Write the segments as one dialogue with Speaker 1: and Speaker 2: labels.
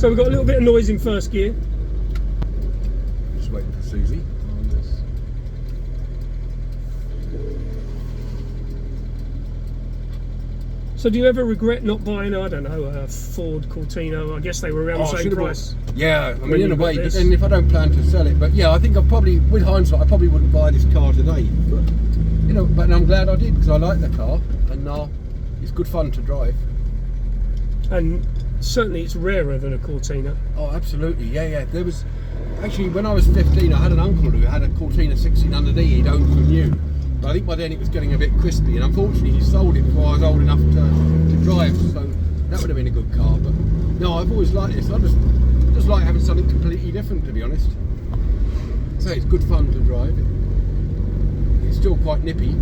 Speaker 1: So we've got a little bit of noise in first gear.
Speaker 2: Just waiting for Susie.
Speaker 1: So do you ever regret not buying, I don't know, a Ford Cortina? I guess they were around the same price.
Speaker 2: Yeah, I mean, in a way, but then if I don't plan to sell it, but yeah, I think I probably, with hindsight, I probably wouldn't buy this car today. But you know, but I'm glad I did because I like the car and it's good fun to drive.
Speaker 1: And certainly it's rarer than a Cortina.
Speaker 2: Oh, absolutely, yeah. There was actually, when I was 15, I had an uncle who had a Cortina 1600E he'd owned from new. But I think by then it was getting a bit crispy, and unfortunately he sold it before I was old enough to drive. So that would have been a good car. But no, I've always liked this. I just like having something completely different, to be honest. So it's good fun to drive. It's still quite nippy.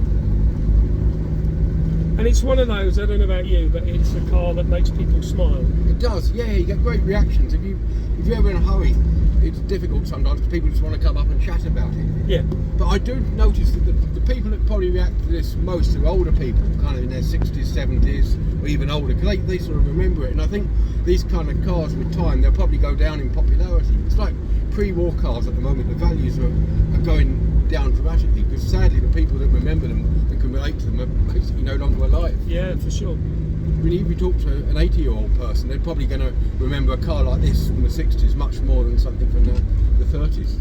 Speaker 1: And it's one of those, I don't know about you, but it's a car that makes people smile.
Speaker 2: It does, yeah, you get great reactions. If you're ever in a hurry, it's difficult sometimes because people just want to come up and chat about it.
Speaker 1: Yeah.
Speaker 2: But I do notice that the people that probably react to this most are older people, kind of in their 60s, 70s, or even older, because they sort of remember it. And I think these kind of cars with time, they'll probably go down in popularity. It's like pre-war cars at the moment, the values are going down dramatically because sadly the people that remember them and can relate to them are basically no longer alive.
Speaker 1: Yeah, for sure.
Speaker 2: I mean, if you talk to an 80-year-old person, they're probably going to remember a car like this from the 60s much more than something from the 30s.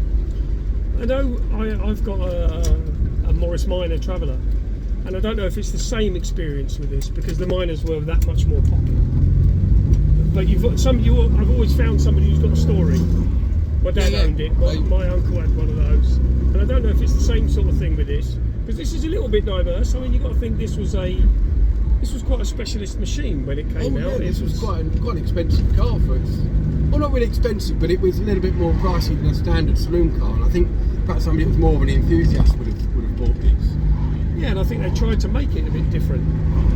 Speaker 1: I know I've got a Morris Minor Traveller, and I don't know if it's the same experience with this because the Minors were that much more popular. But I've always found somebody who's got a story. My dad owned it, my uncle had one of those, and I don't know if it's the same sort of thing with this because this is a little bit diverse. I mean, you've got to think this was quite a specialist machine when it came out.
Speaker 2: This was quite an expensive car for its. Well, not really expensive, but it was a little bit more pricey than a standard saloon car. And I think perhaps somebody that was more of an enthusiast would have bought these.
Speaker 1: Yeah, and I think they tried to make it a bit different.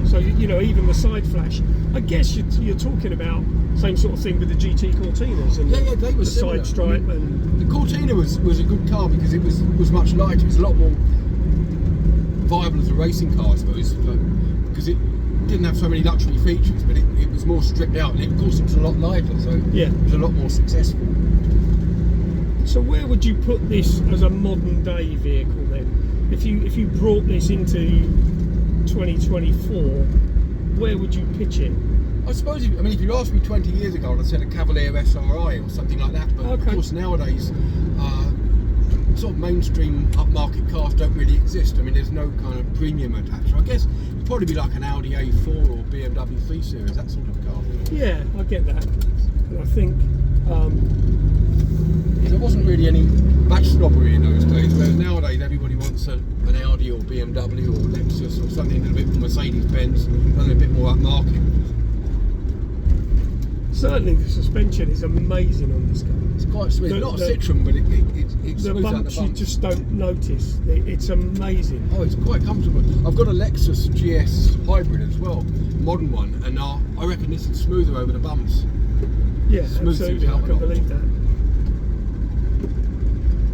Speaker 1: So you know, even the side flash. I guess you're talking about same sort of thing with the GT Cortinas and
Speaker 2: they were
Speaker 1: the
Speaker 2: similar.
Speaker 1: side stripe.
Speaker 2: I mean, the Cortina was a good car because it was much lighter. It was a lot more viable as a racing car, I suppose, because it didn't have so many luxury features, but it was more stripped out, and of course it was a lot lighter, so it was a lot more successful.
Speaker 1: So where would you put this as a modern day vehicle then? If you brought this into 2024, where would you pitch it?
Speaker 2: I suppose, if you asked me 20 years ago, I'd have said a Cavalier SRI or something like that, but of course nowadays sort of mainstream upmarket cars don't really exist. I mean, there's no kind of premium attached. I guess it'd probably be like an Audi A4 or BMW 3 Series, that sort of car.
Speaker 1: Yeah, I get that. And I think
Speaker 2: there wasn't really any badge snobbery in those days, whereas nowadays everybody wants an Audi or BMW or Lexus or something a little bit more Mercedes-Benz, something a bit more upmarket.
Speaker 1: Certainly the suspension is amazing on this car.
Speaker 2: It's quite smooth. It's not a Citroen, but it's
Speaker 1: the
Speaker 2: smooth out the
Speaker 1: bumps you
Speaker 2: bumps.
Speaker 1: just don't notice. It's amazing.
Speaker 2: Oh, it's quite comfortable. I've got a Lexus GS hybrid as well, modern one, and I reckon this is smoother over the bumps.
Speaker 1: Yeah,
Speaker 2: Smooth
Speaker 1: absolutely. I can believe that.